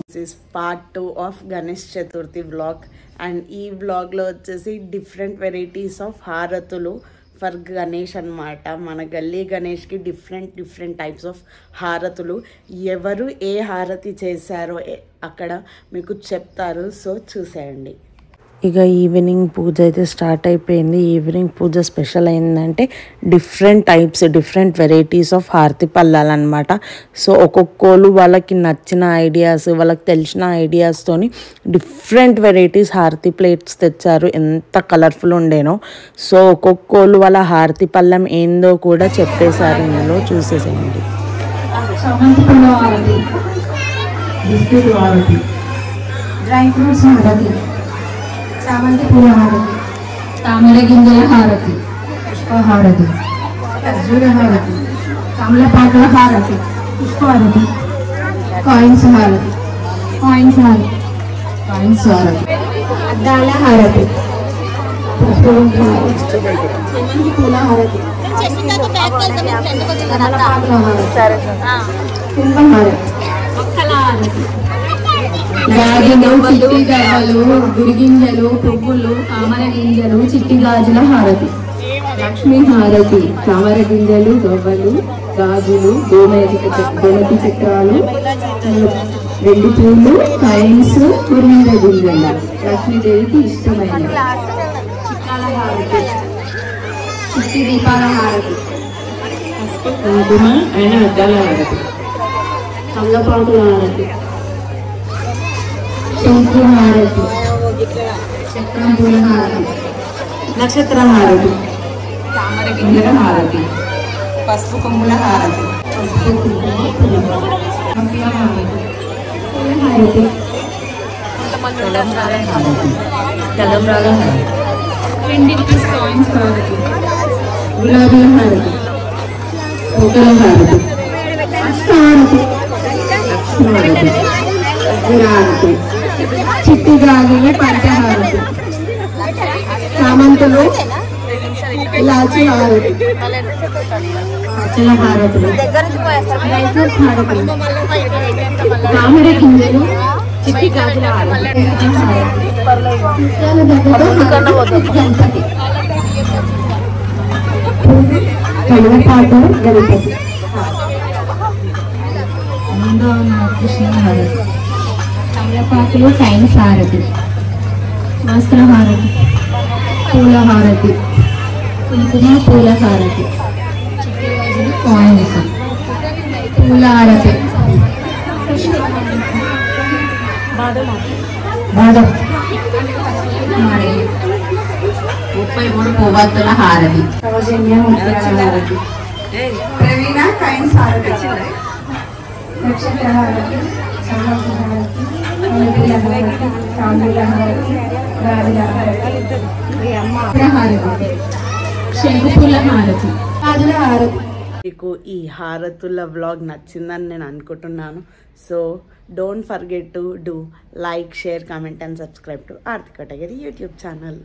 This is part 2 of Ganesh Chaturthi vlog, and ఈ vlog లో వచ్చేసి డిఫరెంట్ వెరైటీస్ ఆఫ్ హారతులు ఫర్ గణేష్ అన్నమాట. మన గల్లీ గణేష్కి డిఫరెంట్ టైప్స్ ఆఫ్ హారతులు. ఎవరు ఏ హారతి చేశారో అక్కడ మీకు చెప్తారు, సో చూసేయండి. ఇక ఈవినింగ్ పూజ అయితే స్టార్ట్ అయిపోయింది. ఈవినింగ్ పూజ స్పెషల్ అయిందంటే డిఫరెంట్ వెరైటీస్ ఆఫ్ హారతి పళ్ళాలన్నమాట. సో ఒక్కొక్కళ్ళు వాళ్ళకి నచ్చిన ఐడియాస్, వాళ్ళకి తెలిసిన ఐడియాస్తోని డిఫరెంట్ వెరైటీస్ హారతి ప్లేట్స్ తెచ్చారు. ఎంత కలర్ఫుల్ ఉండేనో. సో ఒక్కొక్కళ్ళు వాళ్ళ హారతి పళ్ళం ఏందో కూడా చెప్పేశారు. ఇందులో చూసేసేయండి. డ్రై ఫ్రూట్స్ హారతి, చామంతి పూల హారతి, తామర గింజల హారతి, పుష్పహారతి, ఖర్జూర హారతి, కమలపాకుల హారతి, పుష్పహారతి, కాయిన్స్ హారతి, అద్దాల హారతి, చామంతి పూల హారతి, కమలపాకుల హారతి, కుంభహారతి, మొక్కల హారతి, గాజులు, చిట్టి గవ్వలు, గురిగింజలు, పువ్వులు, తామర గింజలు, చిట్టి గాజుల హారతి, లక్ష్మీ హారతి, తామర గింజలు, గవ్వలు, గాజులు, గోమతి చక్రాలు, వెండి పూలు, కాయిన్స్, కుర్మీల గింజలు, లక్ష్మీదేవికి ఇష్టమైన చిట్టాల హారతి, చిట్టి దీపాల హారతి, గోధుమ అయిన అద్దాల హారతి, కమలపాకుల హారతి, శంకు హారతి, చక్రం పూల హారతి, నక్షత్ర హారతి, తామర గింజల హారతి, పసుపు కొమ్ముల హారతి, తలంబ్రాల హారతి, 20 రూపీస్ కాయిన్స్ హారతి, గులాబీల హారతి, పూల హారతి, అష్టహారతి, హారతి, చిట్టి గాజుల పంచహారతి, చామంతులు, ఇలాచి హారతి, పచ్చల హారతులు, డ్రై ఫ్రూట్స్ హారతులు, తామర గింజలు, చిట్టి గాజుల హారతి, గణపతి, కమలపాకు గణపతి, కృష్ణ హారతి, కమలపాకులు, కాయిన్స్ హారతి, వస్త్రహారతి, పూల హారతి, కుంకుమ పూల హారతి, కాయిన్స్, పూల హారతి, బాదం 33 పువ్వత్తుల హారతి, సౌజన్య ముత్యాల హారతి, ప్రవీణ కాయిన్స్ హారతి, నక్షత్ర హారతి, చామంతి హారతి, మల్లెపూల హారతి, తాంబూల హారతి, గాజుల హారతి, శంకుపూల హారతి, గాజుల హారతి. మీకు ఈ హారతుల వ్లాగ్ నచ్చిందని నేను అనుకుంటున్నాను. So don't forget to do like, share, comment and subscribe to Aarti Kotagiri YouTube channel.